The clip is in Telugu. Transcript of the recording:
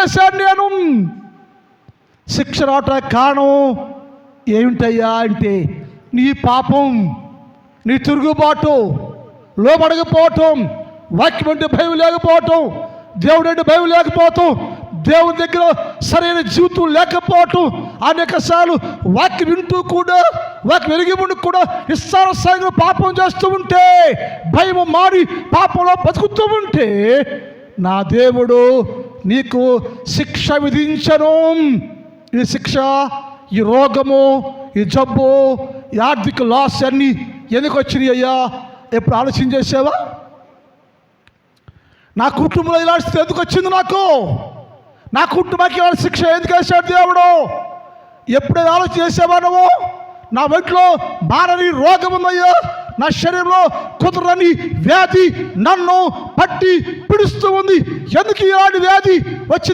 చేశాను నేను. శిక్ష రావటానికి కారణం ఏమిటయ్యా అంటే నీ పాపం, నీ తిరుగుబాటు, లోబడకపోవటం, వాక్యం అంటే భయం లేకపోవటం, దేవుడు అంటే భయం లేకపోవటం, దేవుని దగ్గర సరైన జీవితం లేకపోవటం, అనేక సార్లు వాక్యం వింటూ కూడా వాక్యం వెలిగి ఉండి కూడా ఇష్టానుసారంగా పాపం చేస్తూ ఉంటే, భయం మారి పాపంలో బతుకుతూ ఉంటే నా దేవుడు నీకు శిక్ష విధించను. ఈ శిక్ష, ఈ రోగము, ఈ జబ్బు, ఈ ఆర్థిక లాస్ అన్నీ ఎందుకు వచ్చినాయి అయ్యా? ఎప్పుడు ఆలోచన చేసావా? నా కుటుంబంలో ఇలాంటి స్థితి ఎందుకు వచ్చింది? నా కుటుంబానికి ఇలాంటి శిక్ష ఎందుకు వేశాడు దేవుడు? ఎప్పుడైనా ఆలోచన చేసావా నువ్వు? నా ఒంట్లో మారని రోగం ఉందయ్యా, నా శరీరంలో కుదరని వ్యాధి నన్ను పట్టి పిడుస్తూ ఉంది. ఎందుకు ఇలాంటి వ్యాధి వచ్చింది?